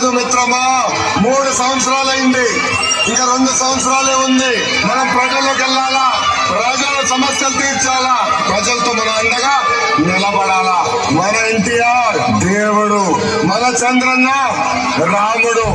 కాదు మిత్రమా, 3 సంవత్సరాలైంది, ఇంకా 2 సంవత్సరాలే ఉంది. మనం ప్రజల్లోకి వెళ్ళాలా, ప్రజల సమస్యలు తీర్చాలా, ప్రజలతో మన అండగా నిలబడాలా. మన ఎన్టీఆర్ దేవుడు, మన చంద్రన్న రాముడు.